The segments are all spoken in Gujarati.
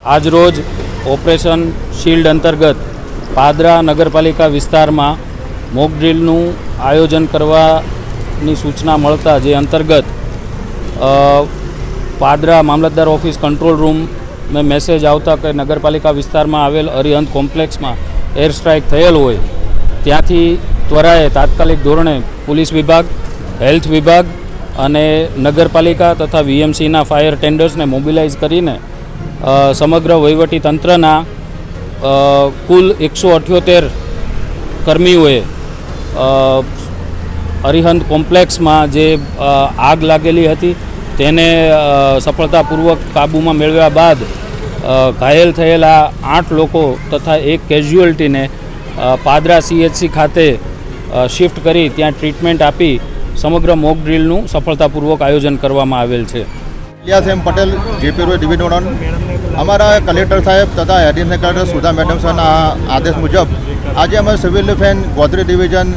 આજરોજ ઓપરેશન શિલ્ડ અંતર્ગત પાદરા નગરપાલિકા વિસ્તારમાં મોક ડ્રીલનું આયોજન કરવાની સૂચના મળતા જે અંતર્ગત પાદરા મામલતદાર ઓફિસ કંટ્રોલ રૂમમાં મેસેજ આવતા કે નગરપાલિકા વિસ્તારમાં આવેલ અરિહંત કોમ્પ્લેક્સમાં એર સ્ટ્રાઇક થયેલ હોય ત્યાંથી ત્વરાએ તાત્કાલિક ધોરણે પોલીસ વિભાગ, હેલ્થ વિભાગ અને નગરપાલિકા તથા વીએમસીના ફાયર ટેન્ડર્સને મોબિલાઇઝ કરીને સમગ્ર વહીવટી તંત્રના કુલ 178 કર્મીઓએ અરિહંત કોમ્પ્લેક્સમાં જે આગ લાગેલી હતી તેને સફળતાપૂર્વક કાબૂમાં મેળવ્યા બાદ ઘાયલ થયેલા 8 લોકો તથા એક કેઝ્યુઅલ્ટીને પાદરા CHC ખાતે શિફ્ટ કરી ત્યાં ટ્રીટમેન્ટ આપી સમગ્ર મોક ડ્રીલનું સફળતાપૂર્વક આયોજન કરવામાં આવેલ છે. Ilyas M Patel, JP road division. અમારા કલેક્ટર સાહેબ તથા એડિશનલ કલેક્ટર સુધા મેડમ સરના આદેશ મુજબ આજે અમે civil defence, Gotri division,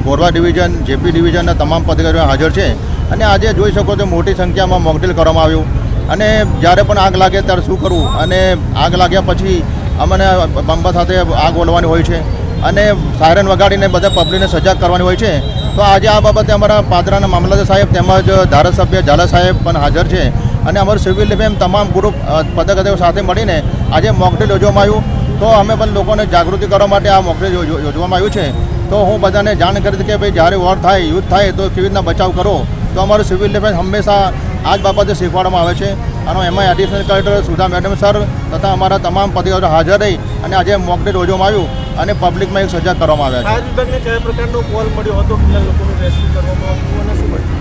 Gorwa division, JP ડિવિઝનના તમામ પદાધિકારીઓ હાજર છે અને આજે જોઈ શકો તો મોટી સંખ્યામાં મોકડ્રીલ કરવામાં આવ્યું. અને જ્યારે પણ આગ લાગે ત્યારે શું કરવું અને આગ લાગ્યા પછી અમને બંબા સાથે આગ ઓલવાની હોય છે અને સાયરન વગાડીને બધા પબ્લિકને સજાગ કરવાની હોય છે. તો આજે આ બાબતે અમારા પાદરાના મામલતદાર સાહેબ તેમજ ધારાસભ્ય ઝાલા સાહેબ પણ હાજર છે અને અમારું સિવિલ ડિફેન્સ તમામ ગ્રુપ પદાધિકારીઓ સાથે મળીને આજે મોકડ્રીલ યોજવામાં આવ્યું. તો અમે પણ લોકોને જાગૃતિ કરવા માટે આ મોકડ્રીલ યોજવામાં આવ્યું છે. તો હું બધાને જાણ કરી હતી કે ભાઈ જ્યારે વોર થાય, યુદ્ધ થાય તો કેવી રીતના બચાવ કરો. તો અમારું સિવિલ ડિફેન્સ હંમેશા આ જ બાબતે શીખવાડવામાં આવે છે અને એમાં additional collector Sudha madam sir તથા અમારા તમામ પદાધિકારીઓ હાજર રહી અને આજે મોકડ્રીલ યોજવામાં આવ્યું અને પબ્લિકમાં એક સજાગ કરવામાં આવ્યા છે. કયા પ્રકારનો કોલ મળ્યો હતો, કેટલા લોકોનું રેસ્ક્યુ કરવામાં આવ્યું અને શું મળ્યું?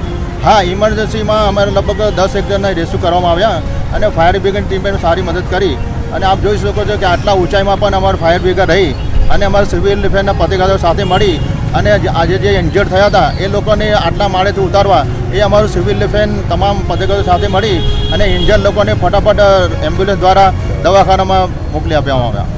હા, ઇમરજન્સીમાં અમારે લગભગ 10 જણને રેસ્ક્યુ કરવામાં આવ્યા અને ફાયર બ્રિગેડ ટીમે સારી મદદ કરી. અને આપ જોઈ શકો છો કે આટલા ઊંચાઈમાં પણ અમારું ફાયર બ્રિગેડ રહી અને અમારા સિવિલ ડિફેન્સના પદાધિકારીઓ સાથે મળી અને આજે જે ઇન્જર્ડ થયા હતા એ લોકોને આટલા માળેથી ઉતારવા એ અમારું સિવિલ ડિફેન્સ તમામ પદાધિકારીઓ સાથે મળી અને ઇન્જર્ડ લોકોને ફટાફટ એમ્બ્યુલન્સ દ્વારા દવાખાનામાં મોકલી આપવામાં આવ્યા.